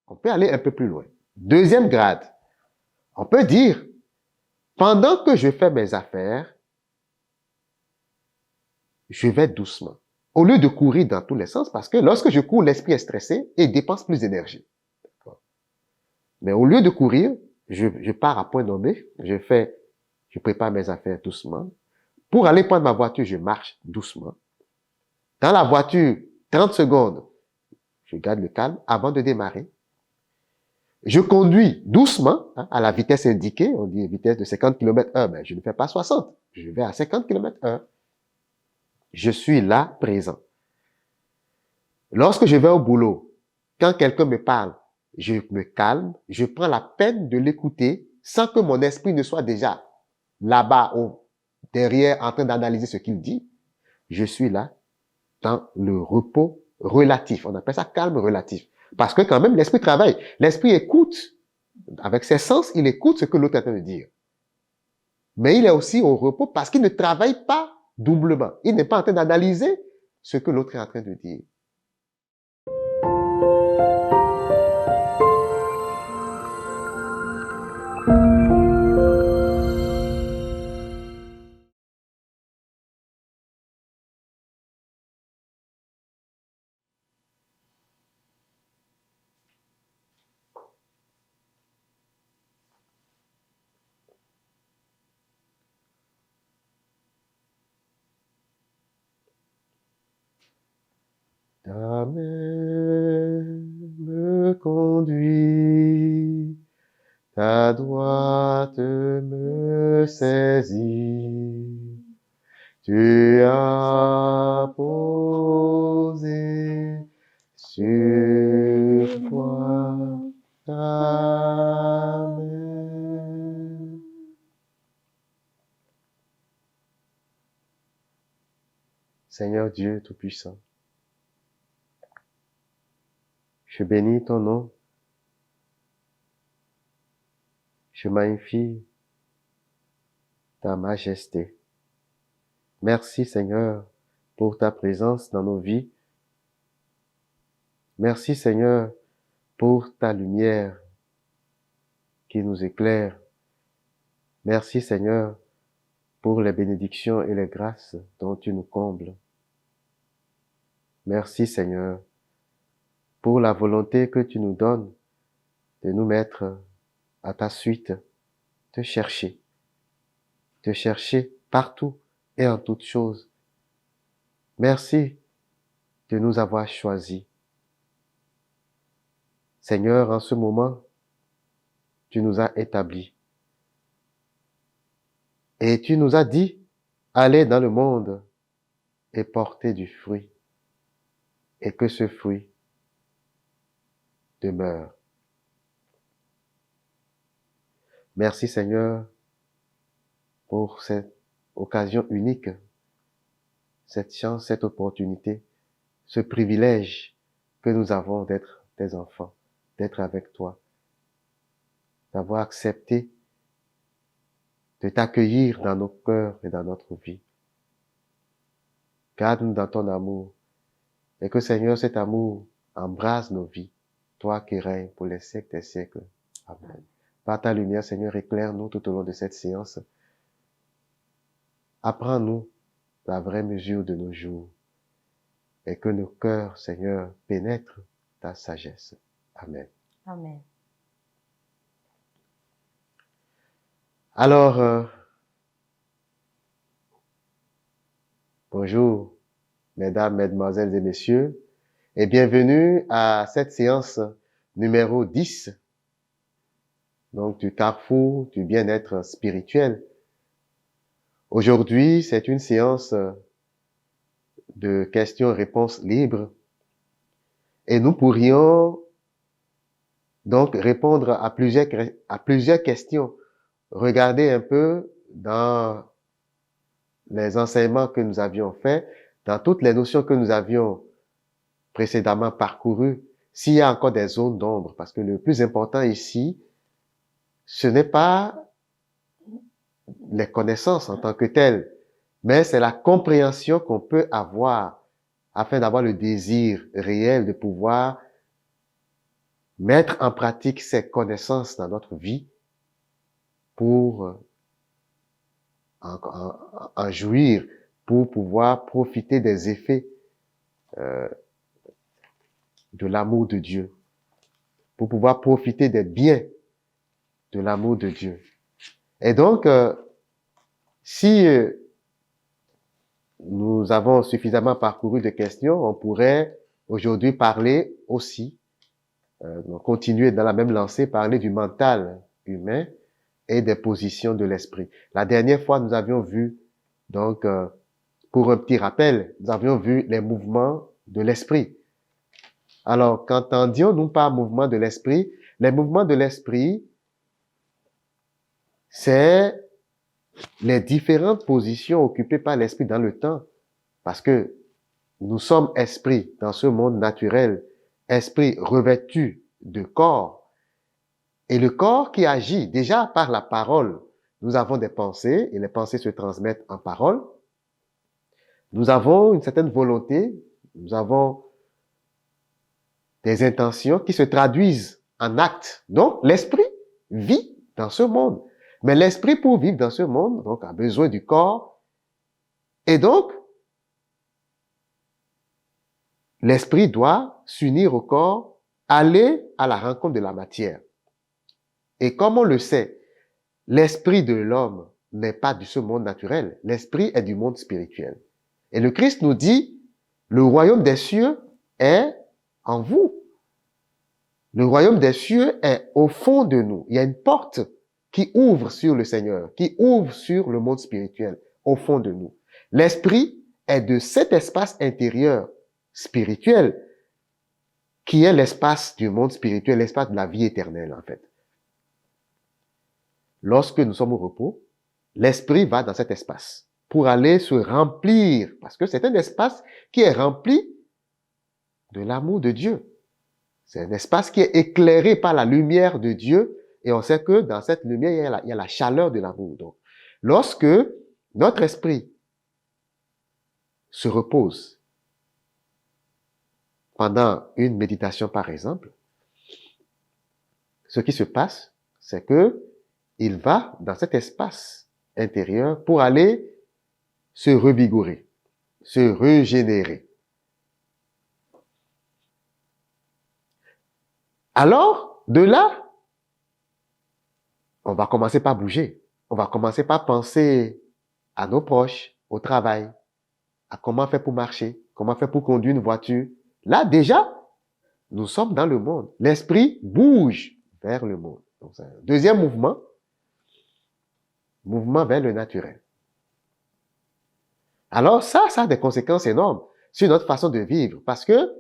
On peut aller un peu plus loin. Deuxième grade, on peut dire, pendant que je fais mes affaires, je vais doucement. Au lieu de courir dans tous les sens, parce que lorsque je cours, l'esprit est stressé et dépense plus d'énergie. Mais au lieu de courir, je pars à point nommé, je prépare mes affaires doucement. Pour aller prendre ma voiture, je marche doucement. Dans la voiture, 30 secondes, je garde le calme avant de démarrer. Je conduis doucement, à la vitesse indiquée, on dit vitesse de 50 km/h, mais je ne fais pas 60, je vais à 50 km/h. Je suis là, présent. Lorsque je vais au boulot, quand quelqu'un me parle, je me calme, je prends la peine de l'écouter sans que mon esprit ne soit déjà là-bas ou derrière en train d'analyser ce qu'il dit. Je suis là dans le repos relatif. On appelle ça calme relatif. Parce que quand même, l'esprit travaille. L'esprit écoute. Avec ses sens, il écoute ce que l'autre est en train de dire. Mais il est aussi au repos parce qu'il ne travaille pas doublement. Il n'est pas en train d'analyser ce que l'autre est en train de dire. Ta main me conduit, ta droite me saisit. Tu as posé sur toi ta main. Seigneur Dieu Tout-Puissant, je bénis ton nom, je magnifie ta majesté. Merci Seigneur pour ta présence dans nos vies. Merci Seigneur pour ta lumière qui nous éclaire. Merci Seigneur pour les bénédictions et les grâces dont tu nous combles. Merci Seigneur pour la volonté que tu nous donnes de nous mettre à ta suite, te chercher partout et en toutes choses. Merci de nous avoir choisis. Seigneur, en ce moment, tu nous as établis. Et tu nous as dit, allez dans le monde et porter du fruit. Et que ce fruit demeure. Merci Seigneur pour cette occasion unique, cette chance, cette opportunité, ce privilège que nous avons d'être tes enfants, d'être avec toi, d'avoir accepté de t'accueillir dans nos cœurs et dans notre vie. Garde-nous dans ton amour et que Seigneur, cet amour embrase nos vies, toi qui règnes pour les siècles des siècles. Amen. Par ta lumière, Seigneur, éclaire-nous tout au long de cette séance. Apprends-nous la vraie mesure de nos jours et que nos cœurs, Seigneur, pénètrent ta sagesse. Amen. Amen. Alors, bonjour, mesdames, mesdemoiselles et messieurs, et bienvenue à cette séance numéro 10, donc du carrefour du bien-être spirituel. Aujourd'hui, c'est une séance de questions-réponses libres et nous pourrions donc répondre à plusieurs questions. Regardez un peu dans les enseignements que nous avions faits, dans toutes les notions que nous avions précédemment parcourues, s'il y a encore des zones d'ombre, parce que le plus important ici, ce n'est pas les connaissances en tant que telles, mais c'est la compréhension qu'on peut avoir afin d'avoir le désir réel de pouvoir mettre en pratique ces connaissances dans notre vie pour en jouir, pour pouvoir profiter des effets de l'amour de Dieu, pour pouvoir profiter des biens de l'amour de Dieu. Et donc, si nous avons suffisamment parcouru de questions, on pourrait aujourd'hui parler aussi, continuer dans la même lancée, parler du mental humain et des positions de l'esprit. La dernière fois, nous avions vu, donc, pour un petit rappel, nous avions vu les mouvements de l'esprit. Alors, qu'entendions-nous par mouvement de l'esprit? Les mouvements de l'esprit, c'est les différentes positions occupées par l'esprit dans le temps. Parce que nous sommes esprits dans ce monde naturel, esprit revêtu de corps. Et le corps qui agit déjà par la parole. Nous avons des pensées et les pensées se transmettent en parole. Nous avons une certaine volonté, nous avons des intentions qui se traduisent en actes. Donc, l'esprit vit dans ce monde. Mais l'esprit, pour vivre dans ce monde, donc, a besoin du corps. Et donc, l'esprit doit s'unir au corps, aller à la rencontre de la matière. Et comme on le sait, l'esprit de l'homme n'est pas de ce monde naturel. L'esprit est du monde spirituel. Et le Christ nous dit, le royaume des cieux est en vous. Le royaume des cieux est au fond de nous. Il y a une porte qui ouvre sur le Seigneur, qui ouvre sur le monde spirituel, au fond de nous. L'esprit est de cet espace intérieur spirituel qui est l'espace du monde spirituel, l'espace de la vie éternelle, en fait. Lorsque nous sommes au repos, l'esprit va dans cet espace pour aller se remplir, parce que c'est un espace qui est rempli de l'amour de Dieu. C'est un espace qui est éclairé par la lumière de Dieu, et on sait que dans cette lumière, il y a la chaleur de l'amour. Donc, lorsque notre esprit se repose pendant une méditation, par exemple, ce qui se passe, c'est que il va dans cet espace intérieur pour aller se revigorer, se régénérer. Alors, de là, on va commencer par bouger. On va commencer par penser à nos proches, au travail, à comment faire pour marcher, comment faire pour conduire une voiture. Là, déjà, nous sommes dans le monde. L'esprit bouge vers le monde. Donc, c'est un deuxième mouvement vers le naturel. Alors, ça a des conséquences énormes sur notre façon de vivre, parce que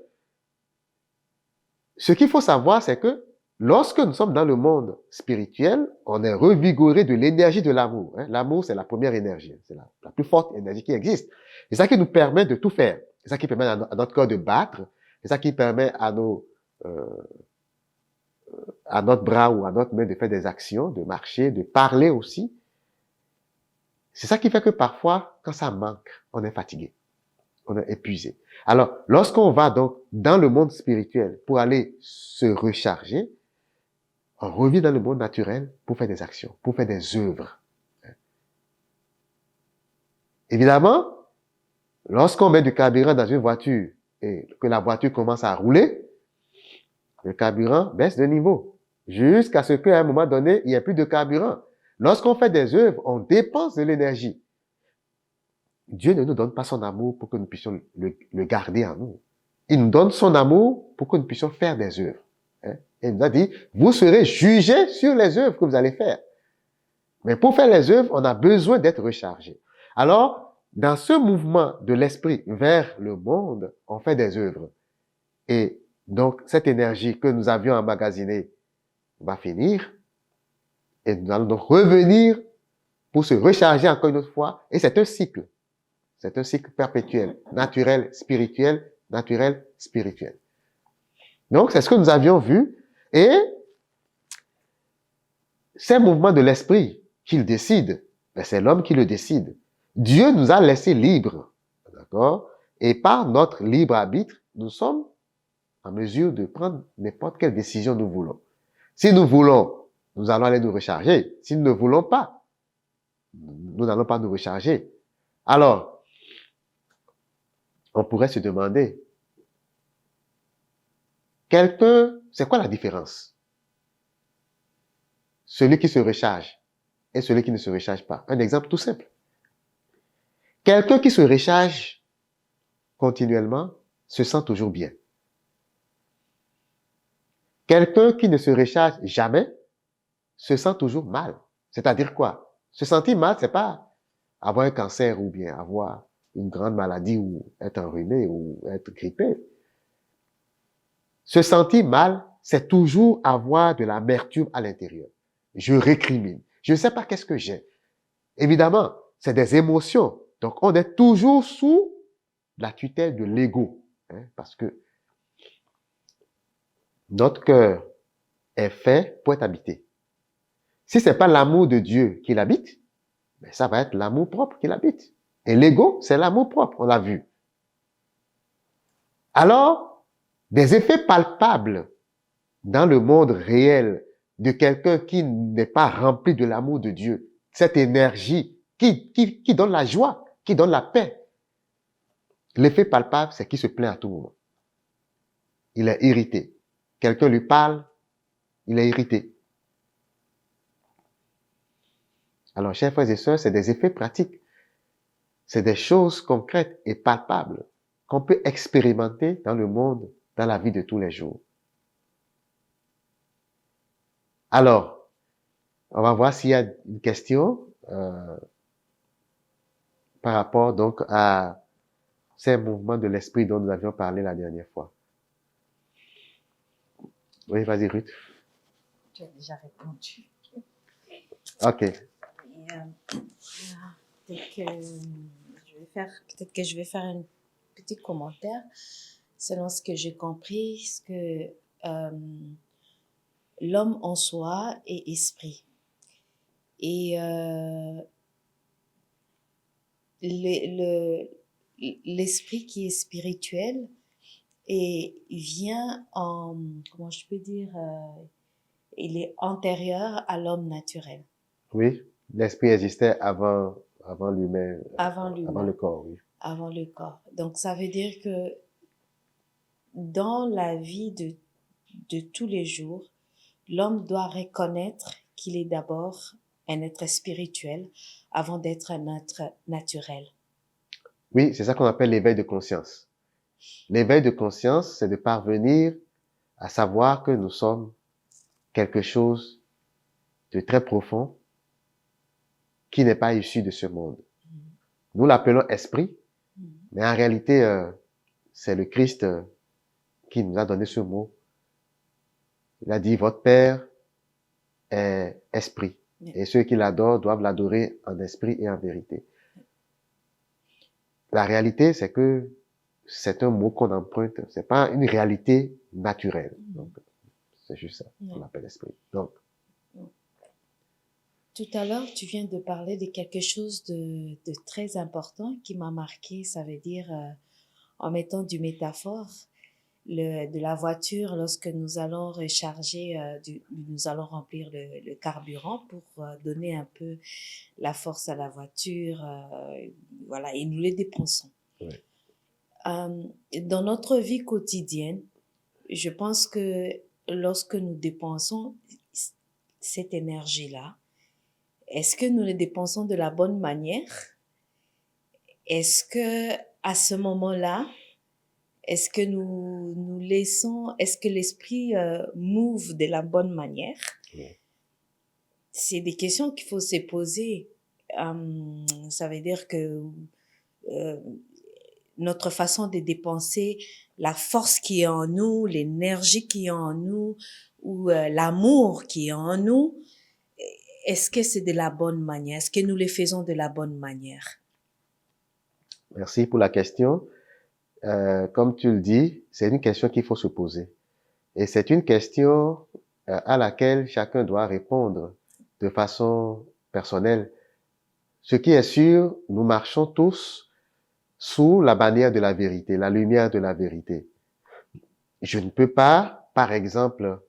ce qu'il faut savoir, c'est que lorsque nous sommes dans le monde spirituel, on est revigoré de l'énergie de l'amour. L'amour, c'est la première énergie. C'est la plus forte énergie qui existe. C'est ça qui nous permet de tout faire. C'est ça qui permet à notre corps de battre. C'est ça qui permet à notre bras ou à notre main de faire des actions, de marcher, de parler aussi. C'est ça qui fait que parfois, quand ça manque, on est fatigué. On est épuisé. Alors, lorsqu'on va donc dans le monde spirituel pour aller se recharger, on revient dans le monde naturel pour faire des actions, pour faire des œuvres. Évidemment, lorsqu'on met du carburant dans une voiture et que la voiture commence à rouler, le carburant baisse de niveau jusqu'à ce qu'à un moment donné, il n'y ait plus de carburant. Lorsqu'on fait des œuvres, on dépense de l'énergie. Dieu ne nous donne pas son amour pour que nous puissions le garder en nous. Il nous donne son amour pour que nous puissions faire des œuvres. Et il nous a dit, vous serez jugés sur les œuvres que vous allez faire. Mais pour faire les œuvres, on a besoin d'être rechargé. Alors, dans ce mouvement de l'esprit vers le monde, on fait des œuvres. Et donc, cette énergie que nous avions emmagasinée va finir. Et nous allons donc revenir pour se recharger encore une autre fois. Et c'est un cycle. C'est un cycle perpétuel, naturel, spirituel, naturel, spirituel. Donc, c'est ce que nous avions vu. Et ces mouvements de l'esprit qu'il décide, ben c'est l'homme qui le décide. Dieu nous a laissés libres, d'accord? Et par notre libre arbitre, nous sommes en mesure de prendre n'importe quelle décision nous voulons. Si nous voulons, nous allons aller nous recharger. Si nous ne voulons pas, nous n'allons pas nous recharger. Alors, on pourrait se demander, c'est quoi la différence? Celui qui se recharge et celui qui ne se recharge pas. Un exemple tout simple. Quelqu'un qui se recharge continuellement se sent toujours bien. Quelqu'un qui ne se recharge jamais se sent toujours mal. C'est-à-dire quoi? Se sentir mal, c'est pas avoir un cancer ou bien avoir une grande maladie ou être enrhumé ou être grippé. Se sentir mal, c'est toujours avoir de l'amertume à l'intérieur. Je récrimine. Je ne sais pas qu'est-ce que j'ai. Évidemment, c'est des émotions. Donc, on est toujours sous la tutelle de l'ego. Parce que notre cœur est fait pour être habité. Si c'est pas l'amour de Dieu qui l'habite, ben ça va être l'amour propre qui l'habite. Et l'ego, c'est l'amour propre, on l'a vu. Alors, des effets palpables dans le monde réel de quelqu'un qui n'est pas rempli de l'amour de Dieu, cette énergie qui donne la joie, qui donne la paix. L'effet palpable, c'est qu'il se plaint à tout moment. Il est irrité. Quelqu'un lui parle, il est irrité. Alors, chers frères et sœurs, c'est des effets pratiques. C'est des choses concrètes et palpables qu'on peut expérimenter dans le monde, dans la vie de tous les jours. Alors, on va voir s'il y a une question par rapport donc à ces mouvements de l'esprit dont nous avions parlé la dernière fois. Oui, vas-y Ruth. Tu as déjà répondu. Ok. Peut-être que je vais faire un petit commentaire selon ce que j'ai compris, ce que l'homme en soi est esprit. Et l'esprit qui est spirituel et vient comment je peux dire, il est antérieur à l'homme naturel. Oui, l'esprit existait avant l'humain, Avant le corps, oui. Avant le corps. Donc, ça veut dire que dans la vie de tous les jours, l'homme doit reconnaître qu'il est d'abord un être spirituel avant d'être un être naturel. Oui, c'est ça qu'on appelle l'éveil de conscience. L'éveil de conscience, c'est de parvenir à savoir que nous sommes quelque chose de très profond qui n'est pas issu de ce monde. Nous l'appelons esprit, mais en réalité, c'est le Christ qui nous a donné ce mot. Il a dit, votre Père est esprit. Et ceux qui l'adorent doivent l'adorer en esprit et en vérité. La réalité, c'est que c'est un mot qu'on emprunte. C'est pas une réalité naturelle. Donc, c'est juste ça qu'on appelle esprit. Donc, tout à l'heure, tu viens de parler de quelque chose de très important qui m'a marqué. Ça veut dire, en mettant du métaphore, de la voiture, lorsque nous allons recharger, nous allons remplir le carburant pour donner un peu la force à la voiture, voilà, et nous les dépensons. Oui. Dans notre vie quotidienne, je pense que lorsque nous dépensons cette énergie-là, est-ce que nous les dépensons de la bonne manière? Est-ce que à ce moment-là, est-ce que nous laissons, est-ce que l'esprit move de la bonne manière? Oui. C'est des questions qu'il faut se poser. Ça veut dire que notre façon de dépenser, la force qui est en nous, l'énergie qui est en nous, ou l'amour qui est en nous, est-ce que c'est de la bonne manière? Est-ce que nous les faisons de la bonne manière? Merci pour la question. Comme tu le dis, c'est une question qu'il faut se poser. Et c'est une question à laquelle chacun doit répondre de façon personnelle. Ce qui est sûr, nous marchons tous sous la bannière de la vérité, la lumière de la vérité. je ne peux pas, par exemple,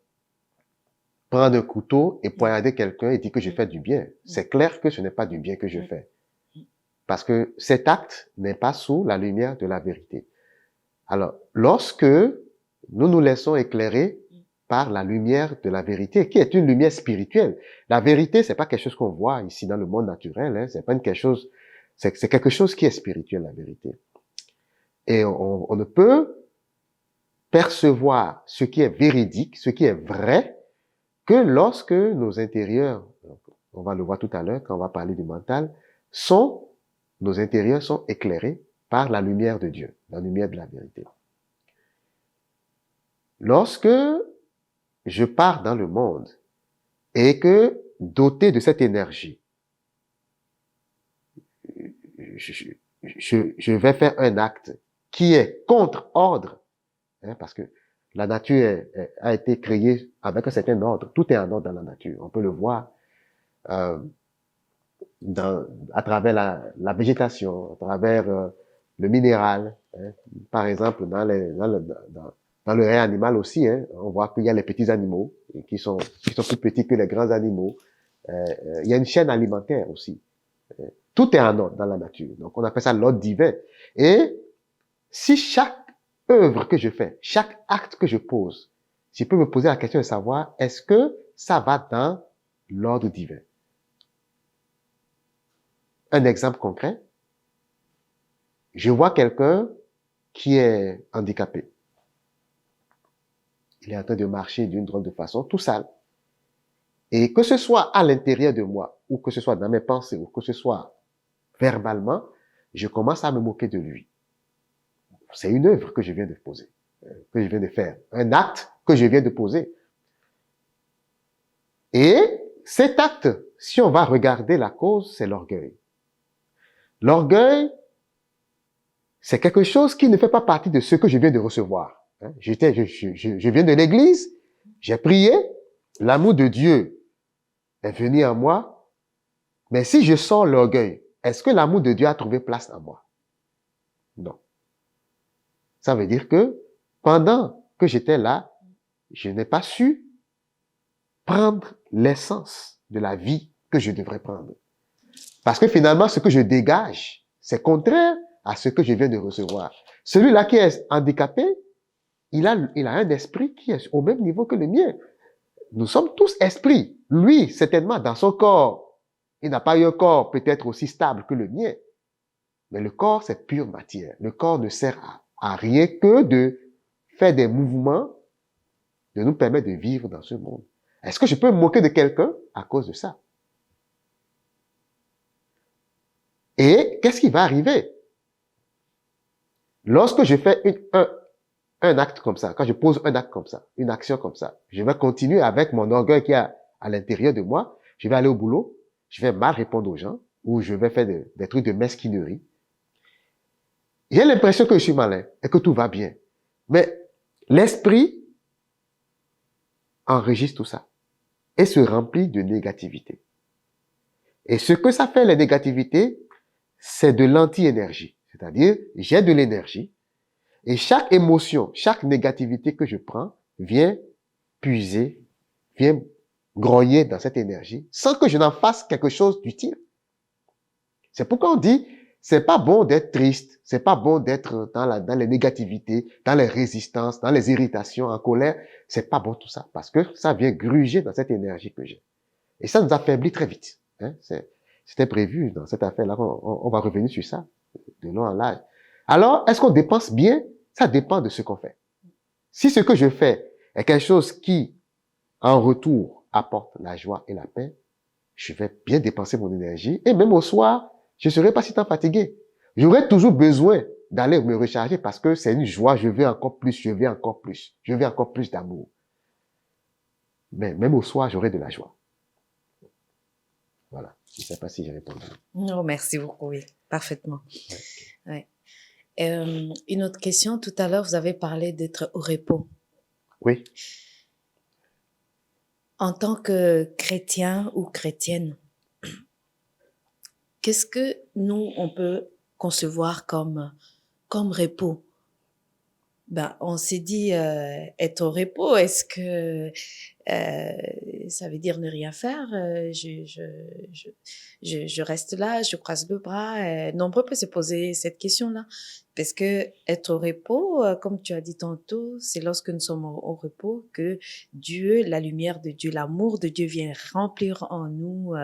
prendre un couteau et poignarder quelqu'un et dire que je fais du bien. C'est clair que ce n'est pas du bien que je fais. Parce que cet acte n'est pas sous la lumière de la vérité. Alors, lorsque nous nous laissons éclairer par la lumière de la vérité, qui est une lumière spirituelle. La vérité, c'est pas quelque chose qu'on voit ici dans le monde naturel, hein, c'est pas quelque chose, c'est quelque chose qui est spirituel, la vérité. Et on ne peut percevoir ce qui est véridique, ce qui est vrai, que lorsque nos intérieurs, on va le voir tout à l'heure quand on va parler du mental, nos intérieurs sont éclairés par la lumière de Dieu, la lumière de la vérité. Lorsque je pars dans le monde et que, doté de cette énergie, je vais faire un acte qui est contre ordre, hein, parce que la nature a été créée avec un certain ordre. Tout est en ordre dans la nature. On peut le voir à travers la végétation, à travers le minéral. Hein. Par exemple, dans le règne animal aussi, hein, on voit qu'il y a les petits animaux qui sont plus petits que les grands animaux. Il y a une chaîne alimentaire aussi. Tout est en ordre dans la nature. Donc, on appelle ça l'ordre divin. Et si chaque œuvre que je fais, chaque acte que je pose, je peux me poser la question de savoir, est-ce que ça va dans l'ordre divin? Un exemple concret. Je vois quelqu'un qui est handicapé. Il est en train de marcher d'une drôle de façon, tout sale. Et que ce soit à l'intérieur de moi, ou que ce soit dans mes pensées, ou que ce soit verbalement, je commence à me moquer de lui. C'est une œuvre que je viens de poser, que je viens de faire, un acte que je viens de poser. Et cet acte, si on va regarder la cause, c'est l'orgueil. L'orgueil, c'est quelque chose qui ne fait pas partie de ce que je viens de recevoir. Je viens de l'église, j'ai prié, l'amour de Dieu est venu en moi, mais si je sors l'orgueil, est-ce que l'amour de Dieu a trouvé place en moi? Non. Ça veut dire que pendant que j'étais là, je n'ai pas su prendre l'essence de la vie que je devrais prendre. Parce que finalement, ce que je dégage, c'est contraire à ce que je viens de recevoir. Celui-là qui est handicapé, il a un esprit qui est au même niveau que le mien. Nous sommes tous esprits. Lui, certainement, dans son corps, il n'a pas eu un corps peut-être aussi stable que le mien. Mais le corps, c'est pure matière. Le corps ne sert à rien que de faire des mouvements, de nous permettre de vivre dans ce monde. Est-ce que je peux me moquer de quelqu'un à cause de ça? Et qu'est-ce qui va arriver? Lorsque je fais un acte comme ça, quand je pose un acte comme ça, une action comme ça, je vais continuer avec mon orgueil qui est à l'intérieur de moi, je vais aller au boulot, je vais mal répondre aux gens, ou je vais faire des trucs de mesquinerie. J'ai l'impression que je suis malin et que tout va bien. Mais l'esprit enregistre tout ça et se remplit de négativité. Et ce que ça fait, les négativités, c'est de l'anti-énergie. C'est-à-dire, j'ai de l'énergie et chaque émotion, chaque négativité que je prends vient puiser, vient grogner dans cette énergie sans que je n'en fasse quelque chose d'utile. C'est pourquoi on dit, c'est pas bon d'être triste, c'est pas bon d'être dans les négativités, dans les résistances, dans les irritations, en colère. C'est pas bon tout ça parce que ça vient gruger dans cette énergie que j'ai. Et ça nous affaiblit très vite. Hein? C'était prévu dans cette affaire-là. On va revenir sur ça de long en large. Alors, est-ce qu'on dépense bien? Ça dépend de ce qu'on fait. Si ce que je fais est quelque chose qui, en retour, apporte la joie et la paix, je vais bien dépenser mon énergie. Et même au soir, je ne serai pas si tant fatigué. J'aurai toujours besoin d'aller me recharger parce que c'est une joie. Je veux encore plus, je veux encore plus. Je veux encore plus d'amour. Mais même au soir, j'aurai de la joie. Voilà. Je ne sais pas si j'ai répondu. Non, merci beaucoup, oui, parfaitement. Ouais. Une autre question, tout à l'heure, vous avez parlé d'être au repos. Oui. En tant que chrétien ou chrétienne, qu'est-ce que nous, on peut concevoir comme repos? Ben, on s'est dit être au repos. Est-ce que ça veut dire ne rien faire? Je reste là, je croise le bras. Nombreux peuvent se poser cette question-là. Parce que être au repos, comme tu as dit tantôt, c'est lorsque nous sommes au repos que Dieu, la lumière de Dieu, l'amour de Dieu vient remplir en nous.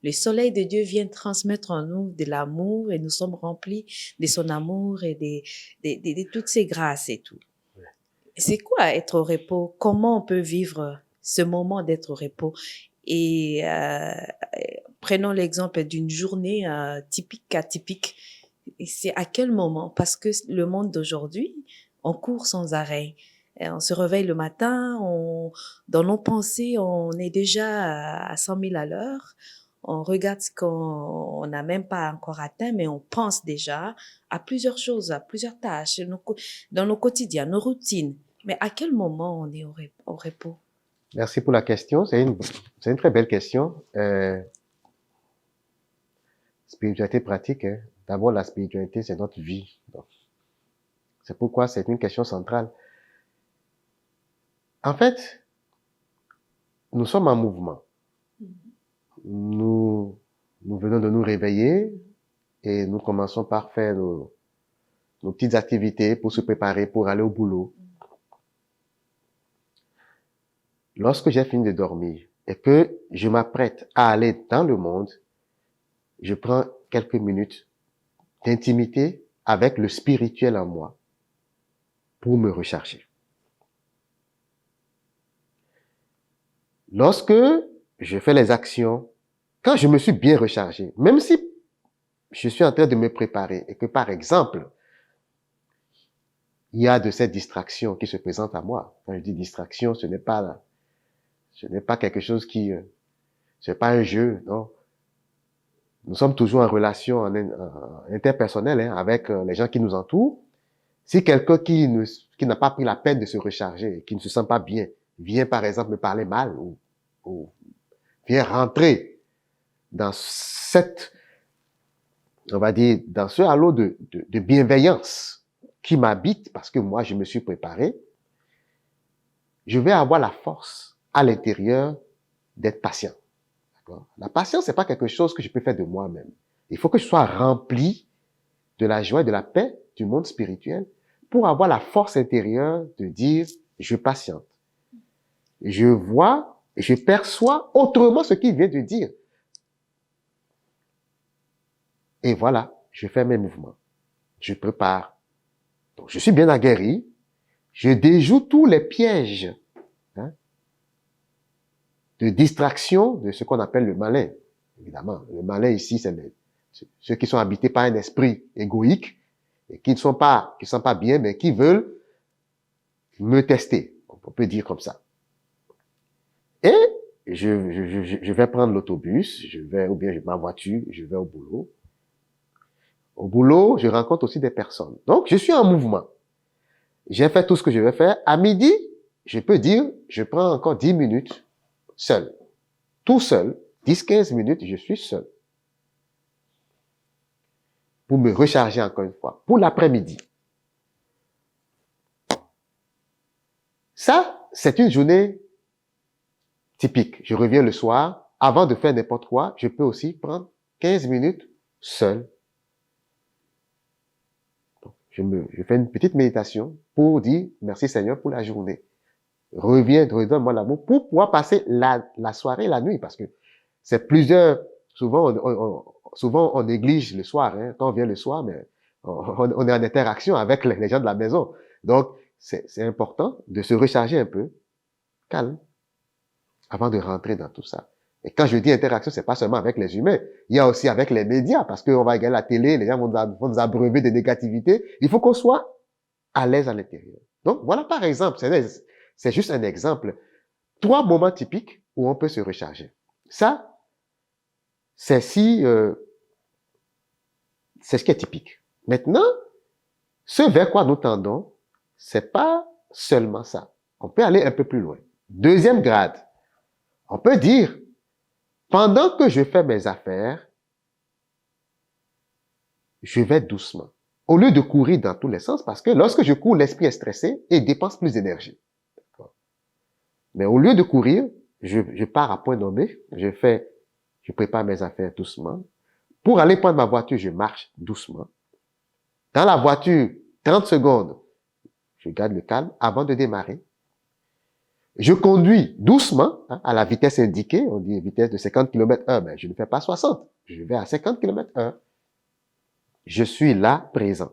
Le soleil de Dieu vient transmettre en nous de l'amour et nous sommes remplis de son amour et de toutes ses grâces et tout. C'est quoi être au repos? Comment on peut vivre ce moment d'être au repos? Et prenons l'exemple d'une journée typique, atypique. Et c'est à quel moment? Parce que le monde d'aujourd'hui, on court sans arrêt. Et on se réveille le matin, dans nos pensées, on est déjà à 100 000 à l'heure. On regarde ce qu'on n'a même pas encore atteint, mais on pense déjà à plusieurs choses, à plusieurs tâches, dans nos quotidiens, nos routines. Mais à quel moment on est au repos? Merci pour la question. C'est une très belle question. Spiritualité pratique, hein. D'abord, la spiritualité, c'est notre vie. Donc, c'est pourquoi c'est une question centrale. En fait, nous sommes en mouvement. Nous venons de nous réveiller et nous commençons par faire nos petites activités pour se préparer pour aller au boulot. Lorsque j'ai fini de dormir et que je m'apprête à aller dans le monde, je prends quelques minutes d'intimité avec le spirituel en moi pour me recharger. Lorsque je fais les actions, quand je me suis bien rechargé, même si je suis en train de me préparer et que, par exemple, il y a de ces distractions qui se présentent à moi. Quand je dis distraction, ce n'est pas quelque chose c'est pas un jeu, non. Nous sommes toujours en relation interpersonnelle, hein, avec les gens qui nous entourent. Si quelqu'un qui n'a pas pris la peine de se recharger, qui ne se sent pas bien, vient par exemple me parler mal ou vient rentrer dans on va dire, dans ce halo de bienveillance qui m'habite parce que moi, je me suis préparé, je vais avoir la force à l'intérieur d'être patient. D'accord? La patience, c'est pas quelque chose que je peux faire de moi-même. Il faut que je sois rempli de la joie et de la paix du monde spirituel pour avoir la force intérieure de dire, je patiente. Je vois, je perçois autrement ce qu'il vient de dire. Et voilà, je fais mes mouvements. Je prépare. Donc, je suis bien aguerri. Je déjoue tous les pièges, hein, de distraction de ce qu'on appelle le malin. Évidemment, le malin ici, c'est ceux qui sont habités par un esprit égoïque et qui ne sont pas bien, mais qui veulent me tester. On peut dire comme ça. Et je vais prendre l'autobus, ou bien ma voiture, je vais au boulot. Au boulot, je rencontre aussi des personnes. Donc, je suis en mouvement. J'ai fait tout ce que je vais faire. À midi, je peux dire, je prends encore 10 minutes seul. Tout seul. 10-15 minutes, je suis seul. Pour me recharger encore une fois. Pour l'après-midi. Ça, c'est une journée typique. Je reviens le soir. Avant de faire n'importe quoi, je peux aussi prendre 15 minutes seul. Je fais une petite méditation pour dire merci Seigneur pour la journée. Redonne-moi l'amour pour pouvoir passer la soirée, la nuit, parce que c'est plusieurs, souvent on néglige le soir, hein, quand on vient le soir, mais on est en interaction avec les gens de la maison. Donc, c'est important de se recharger un peu, calme, avant de rentrer dans tout ça. Et quand je dis interaction, c'est pas seulement avec les humains, il y a aussi avec les médias, parce qu'on va regarder la télé, les gens vont nous abreuver de négativité. Il faut qu'on soit à l'aise à l'intérieur. Donc, voilà par exemple, c'est juste un exemple. 3 moments typiques où on peut se recharger. Ça, c'est ce qui est typique. Maintenant, ce vers quoi nous tendons, c'est pas seulement ça. On peut aller un peu plus loin. Deuxième grade. On peut dire, pendant que je fais mes affaires, je vais doucement. au lieu de courir dans tous les sens, parce que lorsque je cours, l'esprit est stressé et dépense plus d'énergie. Mais au lieu de courir, je pars à point nommé, je prépare mes affaires doucement. Pour aller prendre ma voiture, je marche doucement. Dans la voiture, 30 secondes, je garde le calme avant de démarrer. Je conduis doucement, à la vitesse indiquée, on dit vitesse de 50 km/h, mais je ne fais pas 60, je vais à 50 km/h. Je suis là, présent.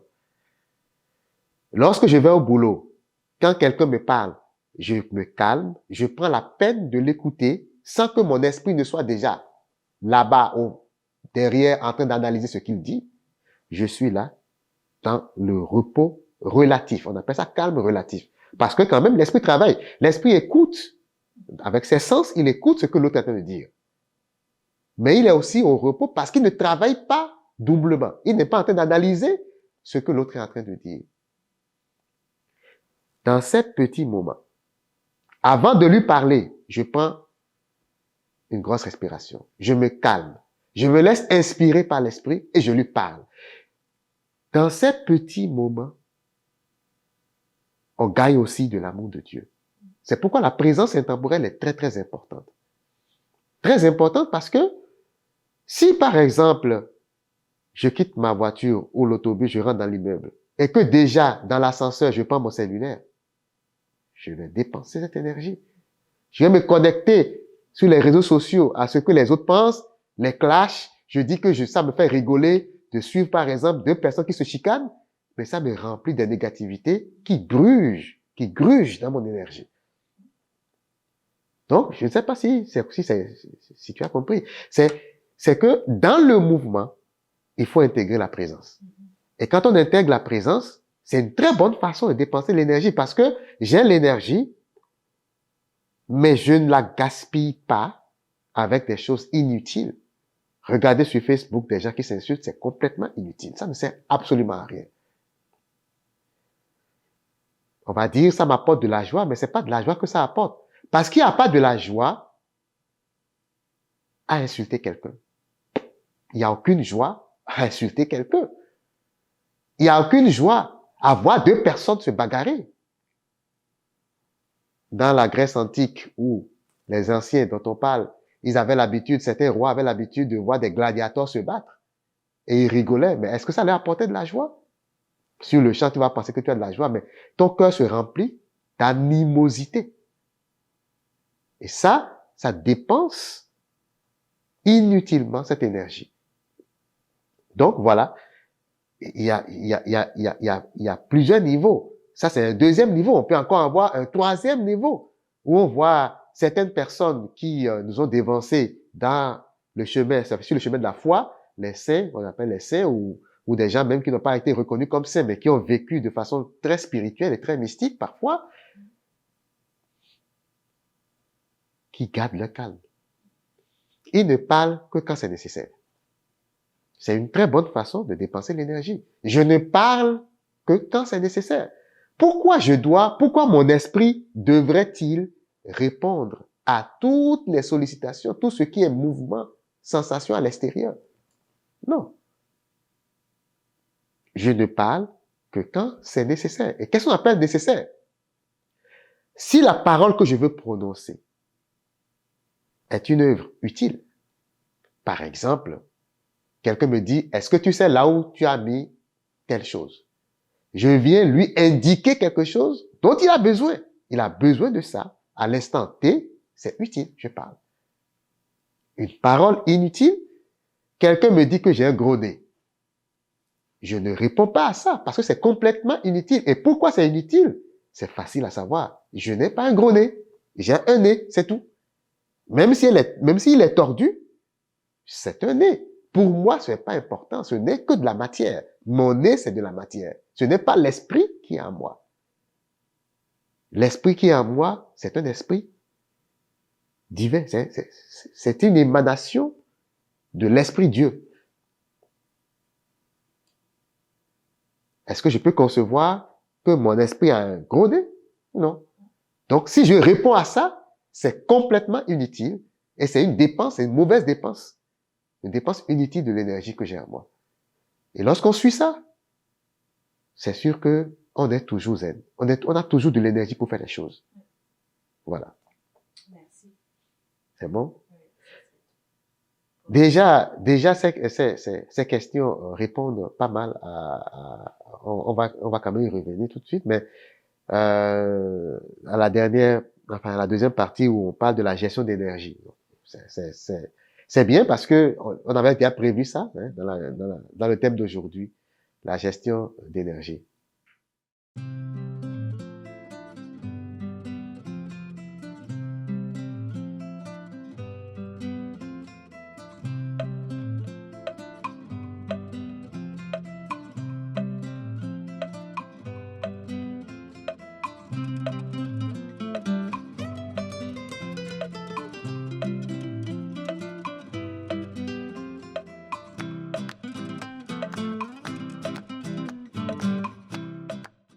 Lorsque je vais au boulot, quand quelqu'un me parle, je me calme, je prends la peine de l'écouter sans que mon esprit ne soit déjà là-bas ou derrière en train d'analyser ce qu'il dit. Je suis là dans le repos relatif. On appelle ça calme relatif. Parce que quand même, l'esprit travaille. L'esprit écoute. Avec ses sens, il écoute ce que l'autre est en train de dire. Mais il est aussi au repos parce qu'il ne travaille pas doublement. Il n'est pas en train d'analyser ce que l'autre est en train de dire. Dans ces petits moments, avant de lui parler, je prends une grosse respiration. Je me calme. Je me laisse inspirer par l'esprit et je lui parle. Dans ces petits moments, on gagne aussi de l'amour de Dieu. C'est pourquoi la présence intemporelle est très, très importante. Très importante parce que si, par exemple, je quitte ma voiture ou l'autobus, je rentre dans l'immeuble, et que déjà, dans l'ascenseur, je prends mon cellulaire, je vais dépenser cette énergie. Je vais me connecter sur les réseaux sociaux à ce que les autres pensent, les clashs. Je dis que ça me fait rigoler de suivre, par exemple, deux personnes qui se chicanent, mais ça me remplit de négativités qui grugent dans mon énergie. Donc, je ne sais pas si tu as compris. C'est que dans le mouvement, il faut intégrer la présence. Et quand on intègre la présence, c'est une très bonne façon de dépenser l'énergie parce que j'ai l'énergie, mais je ne la gaspille pas avec des choses inutiles. Regardez sur Facebook des gens qui s'insultent, c'est complètement inutile. Ça ne sert absolument à rien. On va dire, ça m'apporte de la joie, mais c'est pas de la joie que ça apporte. Parce qu'il n'y a pas de la joie à insulter quelqu'un. Il n'y a aucune joie à insulter quelqu'un. Il n'y a aucune joie à voir deux personnes se bagarrer. Dans la Grèce antique, où les anciens dont on parle, certains rois avaient l'habitude de voir des gladiateurs se battre. Et ils rigolaient. Mais est-ce que ça leur apportait de la joie? Sur le champ, tu vas penser que tu as de la joie, mais ton cœur se remplit d'animosité. Et ça dépense inutilement cette énergie. Donc, voilà. Il y a plusieurs niveaux. Ça, c'est un deuxième niveau. On peut encore avoir un troisième niveau où on voit certaines personnes qui nous ont dévancés dans le chemin, sur le chemin de la foi, les saints, on appelle les saints, ou des gens même qui n'ont pas été reconnus comme saints, mais qui ont vécu de façon très spirituelle et très mystique parfois, qui gardent le calme. Ils ne parlent que quand c'est nécessaire. C'est une très bonne façon de dépenser l'énergie. Je ne parle que quand c'est nécessaire. Pourquoi mon esprit devrait-il répondre à toutes les sollicitations, tout ce qui est mouvement, sensation à l'extérieur? Non. Je ne parle que quand c'est nécessaire. Et qu'est-ce qu'on appelle nécessaire? Si la parole que je veux prononcer est une œuvre utile, par exemple, quelqu'un me dit, est-ce que tu sais là où tu as mis telle chose? Je viens lui indiquer quelque chose dont il a besoin. Il a besoin de ça. À l'instant T, c'est utile, je parle. Une parole inutile, quelqu'un me dit que j'ai un gros nez. Je ne réponds pas à ça parce que c'est complètement inutile. Et pourquoi c'est inutile? C'est facile à savoir. Je n'ai pas un gros nez. J'ai un nez, c'est tout. Même s'il est tordu, c'est un nez. Pour moi, ce n'est pas important. Ce n'est que de la matière. Mon nez, c'est de la matière. Ce n'est pas l'esprit qui est en moi. L'esprit qui est en moi, c'est un esprit divin. C'est une émanation de l'esprit Dieu. Est-ce que je peux concevoir que mon esprit a un gros nez? Non. Donc, si je réponds à ça, c'est complètement inutile et c'est une dépense, c'est une mauvaise dépense. Une dépense inutile de l'énergie que j'ai en moi. Et lorsqu'on suit ça, c'est sûr que on est toujours zen. On a toujours de l'énergie pour faire les choses. Voilà. Merci. C'est bon? Déjà, ces questions répondent pas mal on va quand même y revenir tout de suite, mais à à la deuxième partie où on parle de la gestion d'énergie. C'est bien parce que on avait bien prévu ça, hein, dans le thème d'aujourd'hui, la gestion d'énergie.